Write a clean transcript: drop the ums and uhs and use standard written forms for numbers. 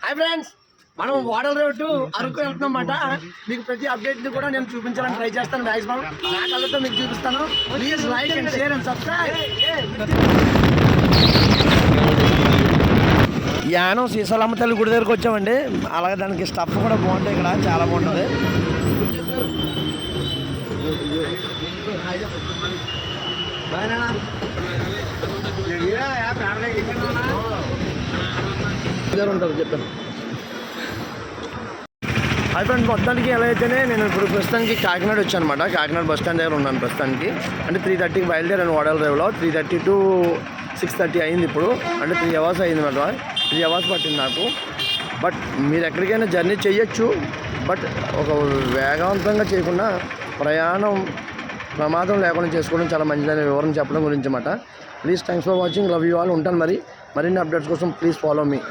Hi friends, మనం వాడల్ road Araku వెళ్తున్నమాట. మీకు ప్రతి అప్డేట్ కూడా నేను చూపించాలని ట్రై చేస్తాను. మ్యాక్సిమం నా కళ్ళతో మీకు చూపిస్తాను. Please like and share and subscribe. Yanam Srisailamma తల్లి గుడి దగ్గరకు వచ్చామండి. అలాగే దానికి స్టఫ్ కూడా బాగుంటాయి, ఇక్కడ చాలా బాగుంటుంది. ఉంటారు చెప్పాను. హాయ్ ఫ్రెండ్స్, మొత్తానికి ఎలా అయితేనే నేను ఇప్పుడు ప్రస్తుతానికి కాకినాడ వచ్చాను అనమాట. కాకినాడ బస్ స్టాండ్ దగ్గర ఉన్నాను ప్రస్తుతానికి. అంటే 3:30కి బయలుదేరాను వాడల డ్రైవ్లో. 3:30 to 6:30 అయింది ఇప్పుడు. అంటే 3 hours అయింది అనమాట. 3 hours పట్టింది నాకు. బట్ మీరు ఎక్కడికైనా జర్నీ చేయొచ్చు, బట్ ఒక వేగవంతంగా చేయకుండా ప్రయాణం ప్రమాదం లేకుండా చేసుకోవడం చాలా మంచిదని వివరణ చెప్పడం గురించి అన్నమాట. Please thanks for watching. Love you all. ఉంటాను మరి. మరిన్ని అప్డేట్స్ కోసం ప్లీజ్ ఫాలో మీ.